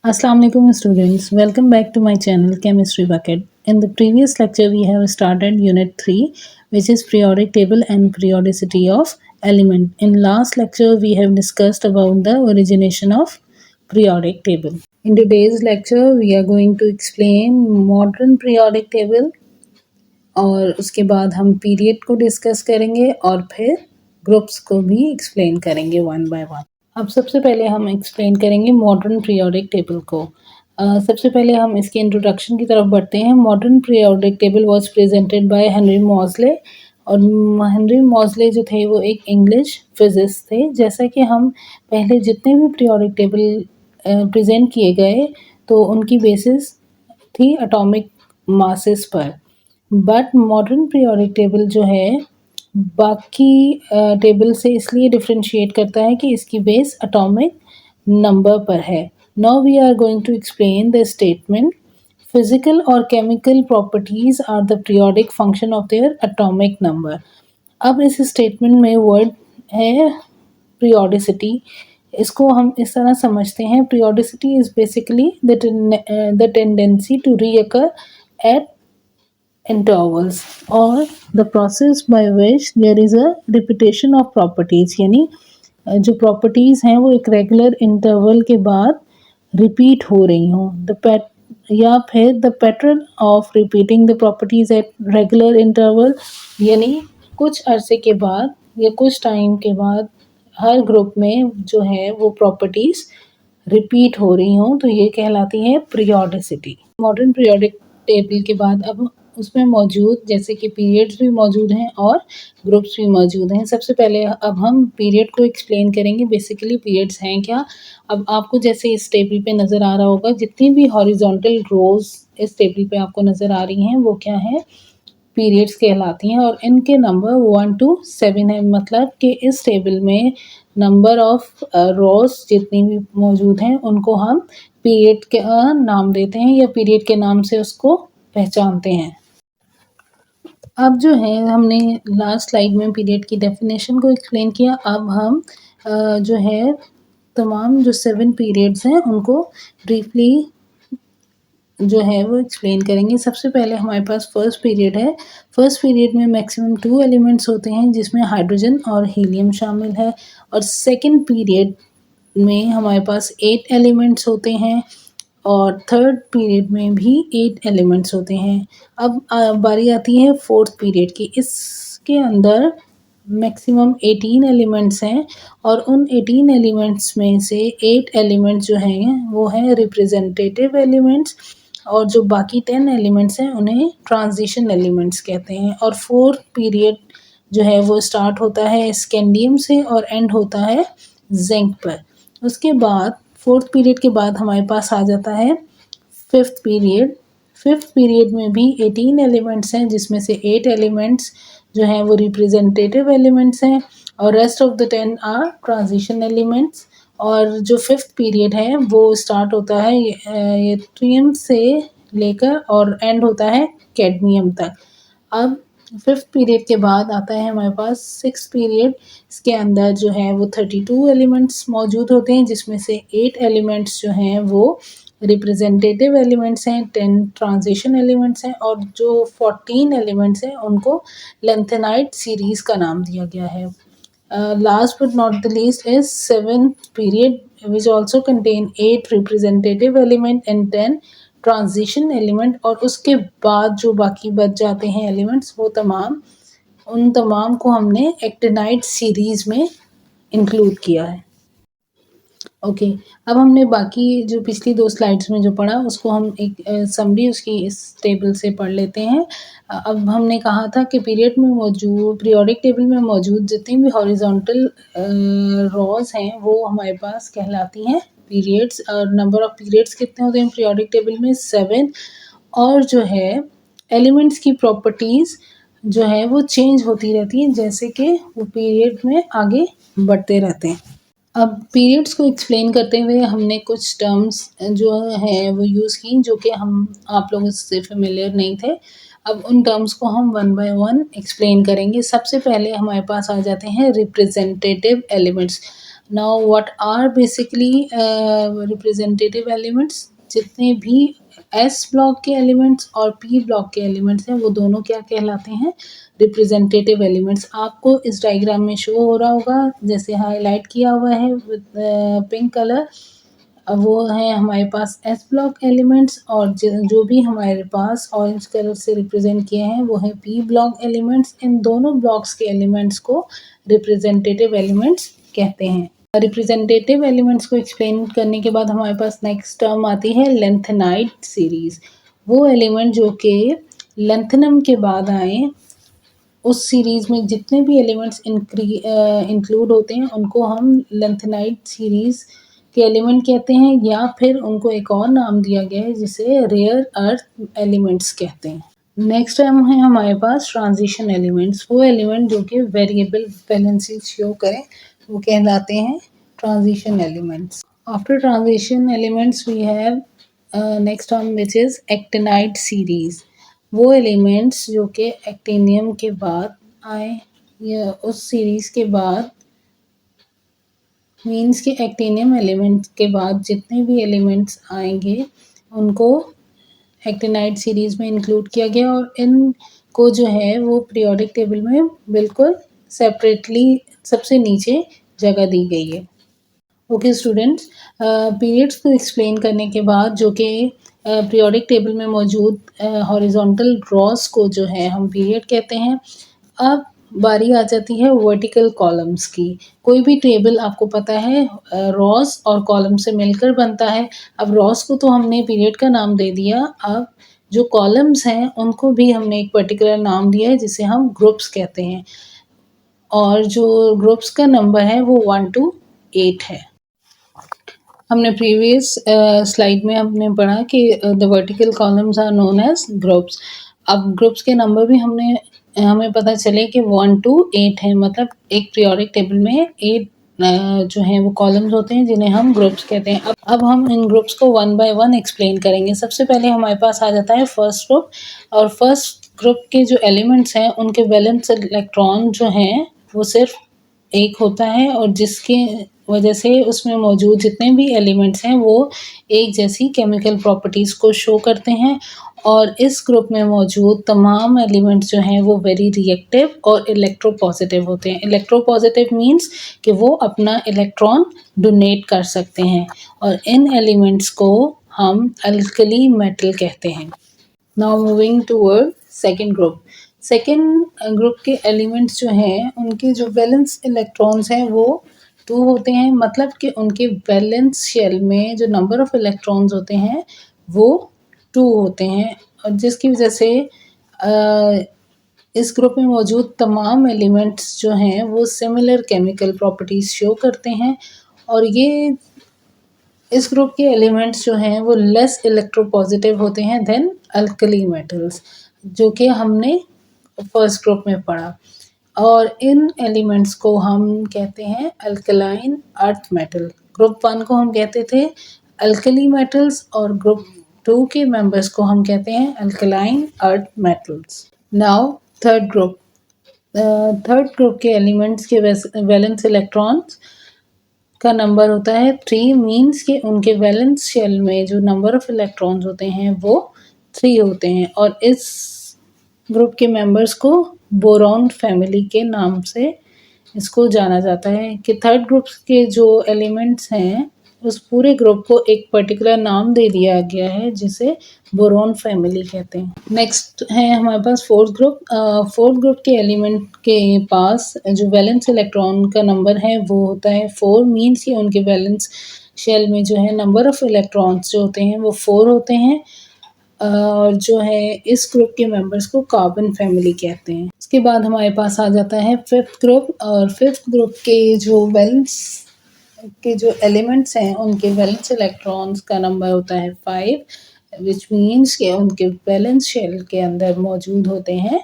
Assalamu alaikum students, welcome back to my channel Chemistry Bucket. In the previous lecture we have started unit 3 which is periodic table and periodicity of element. In last lecture we have discussed about the origination of periodic table. In today's lecture we are going to explain modern periodic table और उसके बाद हम period को discuss करेंगे और फिर groups को भी एक्सप्लेन करेंगे वन बाय वन। अब सबसे पहले हम एक्सप्लेन करेंगे मॉडर्न पीरियोडिक टेबल को। सबसे पहले हम इसके इंट्रोडक्शन की तरफ बढ़ते हैं। Modern periodic table was presented by Henry Mauchly और हेनरी मॉसले जो थे वो एक इंग्लिश फिजिसिस्ट थे। जैसा कि हम पहले जितने भी पीरियोडिक टेबल प्रेजेंट किए गए तो उनकी बेसिस थी एटॉमिक मासेस पर, बट मॉडर्न पीरियोडिक टेबल जो है बाकी टेबल से इसलिए डिफरेंशिएट करता है कि इसकी बेस एटॉमिक नंबर पर है। Now we are going to explain the statement physical और chemical properties are the periodic function of their atomic number. अब इस स्टेटमेंट में वर्ड है पीरियोडिसिटी। इसको हम इस तरह समझते हैं, periodicity is basically the tendency to reoccur at intervals or the process by which there is a repetition of properties, यानी जो प्रॉपर्टीज हैं वो एक रेगुलर इंटरवल के बाद रिपीट हो रही हों। या फिर the pattern of repeating the properties at regular interval, यानी कुछ अरसे के बाद या कुछ टाइम के बाद हर ग्रुप में जो है वो प्रॉपर्टीज रिपीट हो रही हों, तो ये कहलाती है पीरियोडिसिटी। मॉडर्न पीरियोडिक टेबल के बाद अब उसमें मौजूद जैसे कि पीरियड्स भी मौजूद हैं और ग्रुप्स भी मौजूद हैं। सबसे पहले अब हम पीरियड को एक्सप्लेन करेंगे। बेसिकली पीरियड्स हैं क्या। अब आपको जैसे इस टेबल पे नज़र आ रहा होगा, जितनी भी हॉरिजॉन्टल रोज इस टेबल पे आपको नज़र आ रही हैं वो क्या है, पीरियड्स कहलाती हैं और इनके नंबर 1 to 7 है। मतलब कि इस टेबल में नंबर ऑफ रोज जितनी भी मौजूद हैं उनको हम पीरियड का नाम देते हैं या पीरियड के नाम से उसको पहचानते हैं। अब जो है हमने लास्ट स्लाइड में पीरियड की डेफिनेशन को एक्सप्लेन किया। अब हम जो है तमाम जो 7 पीरियड्स हैं उनको ब्रीफली जो है वो एक्सप्लेन करेंगे। सबसे पहले हमारे पास फर्स्ट पीरियड है। फर्स्ट पीरियड में मैक्सिमम 2 एलिमेंट्स होते हैं जिसमें हाइड्रोजन और हीलियम शामिल है, और सेकंड पीरियड में हमारे पास 8 एलिमेंट्स होते हैं और थर्ड पीरियड में भी 8 एलिमेंट्स होते हैं। अब बारी आती है फोर्थ पीरियड की। इसके अंदर मैक्सिमम 18 एलिमेंट्स हैं और उन 18 एलिमेंट्स में से 8 एलिमेंट्स जो हैं वो हैं रिप्रेजेंटेटिव एलिमेंट्स और जो बाकी 10 एलिमेंट्स हैं उन्हें ट्रांजिशन एलिमेंट्स कहते हैं। और फोर्थ पीरियड जो है वो स्टार्ट होता है स्कैंडियम से और एंड होता है जिंक पर। उसके बाद फोर्थ पीरियड के बाद हमारे पास आ जाता है फिफ्थ पीरियड। फिफ्थ पीरियड में भी 18 एलिमेंट्स हैं जिसमें से 8 एलिमेंट्स जो हैं वो रिप्रेजेंटेटिव एलिमेंट्स हैं और rest of the 10 are transition elements. और जो फिफ्थ पीरियड है वो स्टार्ट होता है यट्रियम से लेकर और एंड होता है कैडमियम तक। अब फिफ्थ पीरियड के बाद आता है हमारे पास सिक्स पीरियड। इसके अंदर जो है वो 32 एलिमेंट्स मौजूद होते हैं जिसमें से 8 एलिमेंट्स जो हैं वो रिप्रेजेंटेटिव एलिमेंट्स हैं, 10 ट्रांजिशन एलिमेंट्स हैं और जो 14 एलिमेंट्स हैं उनको लेंथेनाइट सीरीज का नाम दिया गया है। Last but not the least is seventh period, which also contain 8 representative element and 10 transition element. और उसके बाद जो बाकी बच जाते हैं एलिमेंट्स वो उन तमाम को हमने एक्टिनाइट सीरीज में इंक्लूड किया है। ओके अब हमने बाकी जो पिछली 2 स्लाइड्स में जो पढ़ा उसको हम एक समरी उसकी इस टेबल से पढ़ लेते हैं। अब हमने कहा था कि पीरियोडिक टेबल में मौजूद जितनी भी हॉरिजॉन्टल रॉज हैं वो हमारे पास कहलाती हैं पीरियड्स। और नंबर ऑफ पीरियड्स कितने होते हैं पीरियोडिक टेबल में 7। और जो है एलिमेंट्स की प्रॉपर्टीज़ जो है वो चेंज होती रहती हैं जैसे कि वो पीरियड में आगे बढ़ते रहते हैं। अब पीरियड्स को एक्सप्लेन करते हुए हमने कुछ टर्म्स जो है वो यूज़ की जो कि आप लोग इससे फेमिलियर नहीं थे। अब उन टर्म्स को हम वन बाय वन एक्सप्लेन करेंगे। सबसे पहले हमारे पास आ जाते हैं representative elements. Now what are basically representative elements? जितने भी एस ब्लॉक के एलिमेंट्स और पी ब्लॉक के एलिमेंट्स हैं वो दोनों क्या कहलाते हैं? Representative elements. आपको इस डायग्राम में शो हो रहा होगा, जैसे हाईलाइट किया हुआ है विद पिंक कलर, वो है हमारे पास एस ब्लॉक एलिमेंट्स, और जो भी हमारे पास ऑरेंज कलर से रिप्रेजेंट किए हैं वो है पी ब्लॉक एलिमेंट्स। इन दोनों ब्लॉक्स के एलिमेंट्स को रिप्रेजेंटेटिव एलिमेंट्स कहते हैं। रिप्रेजेंटेटिव एलिमेंट्स को एक्सप्लेन करने के बाद हमारे पास नेक्स्ट टर्म आती है लेंथेनाइड सीरीज। वो एलिमेंट जो कि लेंथनम के बाद आए, उस सीरीज में जितने भी एलिमेंट्स इंक्लूड होते हैं उनको हम लेंथेनाइड सीरीज के एलिमेंट कहते हैं, या फिर उनको एक और नाम दिया गया है जिसे रेयर अर्थ एलिमेंट्स कहते हैं। नेक्स्ट टाइम है हमारे पास ट्रांजिशन एलिमेंट्स। वो एलिमेंट जो कि वेरिएबल वैलेंसी शो करें वो कहलाते हैं transition elements. After transition elements we have next term which is actinide series. वो एलिमेंट्स जो कि एक्टिनियम के बाद आए, या उस सीरीज के बाद, मीन्स कि एक्टिनियम एलिमेंट के बाद जितने भी एलिमेंट्स आएंगे उनको एक्टिनाइड सीरीज में इंक्लूड किया गया, और इनको जो है वो पीरियोडिक टेबल में बिल्कुल सेपरेटली सबसे नीचे जगह दी गई है। ओके स्टूडेंट्स, पीरियड्स को एक्सप्लेन करने के बाद जो कि पीरियोडिक टेबल में मौजूद हॉरिजॉन्टल रॉस को जो है हम पीरियड कहते हैं। अब बारी आ जाती है वर्टिकल कॉलम्स की। कोई भी टेबल आपको पता है रॉस और कॉलम से मिलकर बनता है। अब रॉस को तो हमने पीरियड का नाम दे दिया, अब जो कॉलम्स हैं उनको भी हमने एक पर्टिकुलर नाम दिया है जिसे हम ग्रुप्स कहते हैं, और जो ग्रुप्स का नंबर है वो 1 to 8 है। हमने प्रीवियस स्लाइड में हमने पढ़ा कि the vertical columns are known as groups. अब ग्रुप्स के नंबर भी हमें पता चले कि 1 to 8 है, मतलब एक पीरियोडिक टेबल में 8 जो हैं वो कॉलम्स होते हैं जिन्हें हम ग्रुप्स कहते हैं। अब हम इन ग्रुप्स को वन बाय वन एक्सप्लेन करेंगे। सबसे पहले हमारे पास आ जाता है फर्स्ट ग्रुप, और फर्स्ट ग्रुप के जो एलिमेंट्स हैं उनके वैलेंस इलेक्ट्रॉन जो हैं वो सिर्फ एक होता है, और जिसके वजह से उसमें मौजूद जितने भी एलिमेंट्स हैं वो एक जैसी केमिकल प्रॉपर्टीज़ को शो करते हैं, और इस ग्रुप में मौजूद तमाम एलिमेंट्स जो हैं वो वेरी रिएक्टिव और इलेक्ट्रोपॉजिटिव होते हैं। इलेक्ट्रोपॉजिटिव मीन्स कि वो अपना इलेक्ट्रॉन डोनेट कर सकते हैं, और इन एलिमेंट्स को हम अल्कली मेटल कहते हैं। Now moving toward second group. Second group के एलिमेंट्स जो हैं उनके जो वैलेंस इलेक्ट्रॉन्स हैं वो 2 होते हैं, मतलब कि उनके वैलेंस शेल में जो नंबर ऑफ इलेक्ट्रॉन्स होते हैं वो 2 होते हैं, और जिसकी वजह से इस ग्रुप में मौजूद तमाम एलिमेंट्स जो हैं वो सिमिलर केमिकल प्रॉपर्टीज़ शो करते हैं, और ये इस ग्रुप के एलिमेंट्स जो हैं वो लेस इलेक्ट्रोपॉजिटिव होते हैं देन अल्कली मेटल्स, जो कि हमने फर्स्ट ग्रुप में पढ़ा, और इन एलिमेंट्स को हम कहते हैं अल्कलाइन अर्थ मेटल। ग्रुप 1 को हम कहते थे अल्कली मेटल्स, और ग्रुप 2 के मेंबर्स को हम कहते हैं alkaline earth metals. Now third group. Third group के एलिमेंट्स के वैलेंस इलेक्ट्रॉन्स का नंबर होता है 3, मीन्स कि उनके वैलेंस शेल में जो नंबर ऑफ इलेक्ट्रॉन्स होते हैं वो 3 होते हैं, और इस ग्रुप के मेंबर्स को बोरॉन फैमिली के नाम से इसको जाना जाता है। कि थर्ड ग्रुप के जो एलिमेंट्स हैं उस पूरे ग्रुप को एक पर्टिकुलर नाम दे दिया गया है जिसे बोरॉन फैमिली कहते हैं। नेक्स्ट है हमारे पास फोर्थ ग्रुप। फोर्थ ग्रुप के एलिमेंट के पास जो वैलेंस इलेक्ट्रॉन का नंबर है वो होता है 4, मीन्स कि उनके वैलेंस शेल में जो है नंबर ऑफ इलेक्ट्रॉन्स जो होते हैं वो 4 होते हैं, और जो है इस ग्रुप के मेंबर्स को कार्बन फैमिली कहते हैं। उसके बाद हमारे पास आ जाता है फिफ्थ ग्रुप, और फिफ्थ ग्रुप के जो वैलेंस के जो एलिमेंट्स हैं उनके वैलेंस इलेक्ट्रॉन्स का नंबर होता है 5, विच मीन्स कि उनके वैलेंस शेल के अंदर मौजूद होते हैं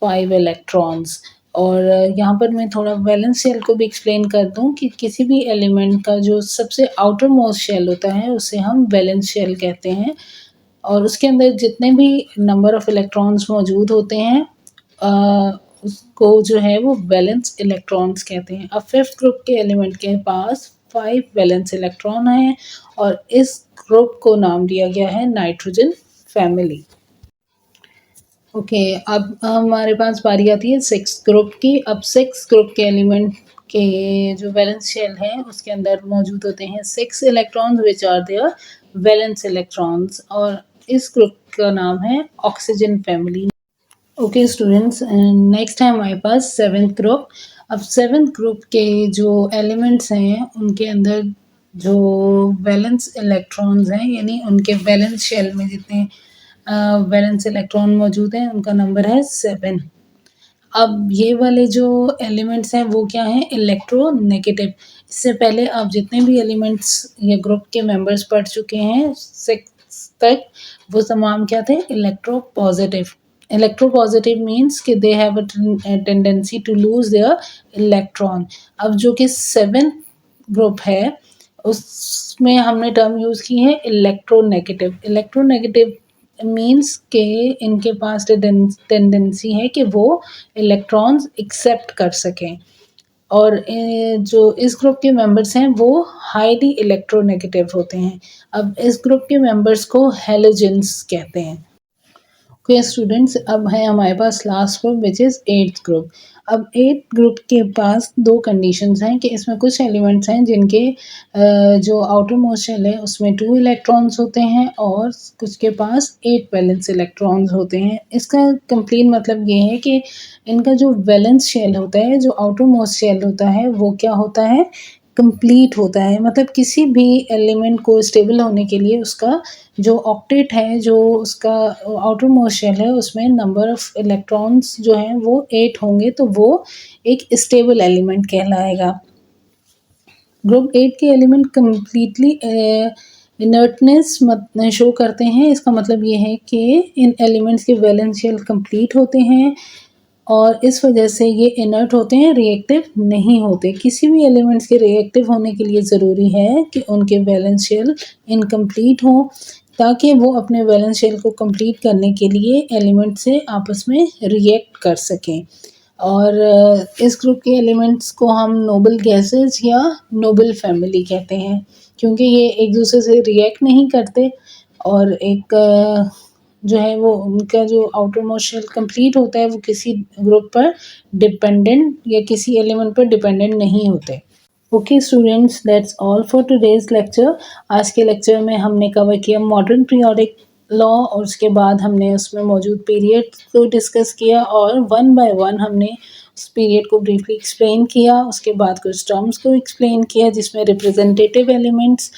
5 इलेक्ट्रॉन्स। और यहाँ पर मैं थोड़ा वैलेंस शेल को भी एक्सप्लेन कर दूँ कि किसी भी एलिमेंट का जो सबसे आउटर मोस्ट शेल होता है उसे हम वैलेंस शेल कहते हैं, और उसके अंदर जितने भी नंबर ऑफ इलेक्ट्रॉन्स मौजूद होते हैं उसको जो है वो वैलेंस इलेक्ट्रॉन्स कहते हैं। अब फिफ्थ ग्रुप के एलिमेंट के पास 5 वैलेंस इलेक्ट्रॉन हैं और इस ग्रुप को नाम दिया गया है नाइट्रोजन फैमिली। ओके, अब हमारे पास बारी आती है सिक्स ग्रुप की। अब सिक्स ग्रुप के एलिमेंट के जो वैलेंस शेल है उसके अंदर मौजूद होते हैं 6 electrons which are their valence electrons, और इस ग्रुप का नाम है oxygen family. Okay students, next है हमारे पास सेवेंथ ग्रुप। अब सेवेंथ ग्रुप के जो एलिमेंट्स हैं उनके अंदर जो वैलेंस इलेक्ट्रॉन्स हैं, यानी उनके वैलेंस शेल में जितने वैलेंस इलेक्ट्रॉन मौजूद हैं उनका नंबर है 7। अब ये वाले जो एलिमेंट्स हैं वो क्या हैं, इलेक्ट्रोनेगेटिव। इससे पहले आप जितने भी एलिमेंट्स ये ग्रुप के मेंबर्स पढ़ चुके हैं 6 तक, वो तमाम क्या थे, electro positive. Electro positive means कि they have a tendency to lose their electron. अब जो कि 7th ग्रुप है उसमें हमने टर्म यूज़ की है इलेक्ट्रोनेगेटिव। इलेक्ट्रोनेगेटिव मीन्स के इनके पास टेंडेंसी है कि वो इलेक्ट्रॉन्स एक्सेप्ट कर सकें, और जो इस ग्रुप के मेंबर्स हैं वो हाईली इलेक्ट्रोनेगेटिव होते हैं। अब इस ग्रुप के मेंबर्स को हैलोजेंस कहते हैं। ओके स्टूडेंट्स, अब है हमारे पास last group which is eighth group. अब एट्थ ग्रुप के पास दो कंडीशंस हैं कि इसमें कुछ एलिमेंट्स हैं जिनके जो आउटर मोस्ट शेल है उसमें 2 इलेक्ट्रॉन्स होते हैं और कुछ के पास 8 वैलेंस इलेक्ट्रॉन्स होते हैं। इसका कंप्लीट मतलब ये है कि इनका जो वैलेंस शेल होता है, जो आउटर मोस्ट शेल होता है, वो क्या होता है, कंप्लीट होता है। मतलब किसी भी एलिमेंट को स्टेबल होने के लिए उसका जो ऑक्टेट है, जो उसका आउटर मोस्ट शेल है, उसमें नंबर ऑफ इलेक्ट्रॉन्स जो हैं वो 8 होंगे, तो वो एक स्टेबल एलिमेंट कहलाएगा। ग्रुप 8 के एलिमेंट कम्प्लीटली इनर्टनेस शो करते हैं। इसका मतलब ये है कि इन एलिमेंट्स के वैलेंस शेल कंप्लीट होते हैं और इस वजह से ये इनर्ट होते हैं, रिएक्टिव नहीं होते। किसी भी एलिमेंट्स के रिएक्टिव होने के लिए ज़रूरी है कि उनके वैलेंस शेल इनकम्प्लीट हो, ताकि वो अपने वैलेंस शेल को कंप्लीट करने के लिए एलिमेंट से आपस में रिएक्ट कर सकें। और इस ग्रुप के एलिमेंट्स को हम नोबल गैसेस या नोबल फैमिली कहते हैं, क्योंकि ये एक दूसरे से रिएक्ट नहीं करते और एक जो है वो उनका जो आउटर मोस्ट शेल कंप्लीट होता है वो किसी ग्रुप पर डिपेंडेंट या किसी एलिमेंट पर डिपेंडेंट नहीं होते। Okay students, that's all for today's lecture. आज के लेक्चर में हमने कवर किया मॉडर्न पीरियोडिक लॉ और उसके बाद हमने उसमें मौजूद पीरियड को डिस्कस किया और वन बाय वन हमने उस पीरियड को ब्रीफली एक्सप्लेन किया। उसके बाद कुछ टर्म्स को एक्सप्लेन किया जिसमें रिप्रेजेंटेटिव एलिमेंट्स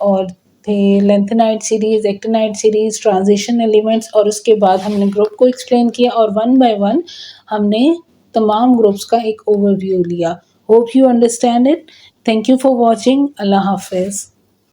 और थे lanthanide series, actinide series, transition elements, और उसके बाद हमने ग्रुप को एक्सप्लेन किया और वन बाय वन हमने तमाम ग्रुप्स का एक ओवरव्यू लिया। Hope you understand it. Thank you for watching. Allah Hafiz.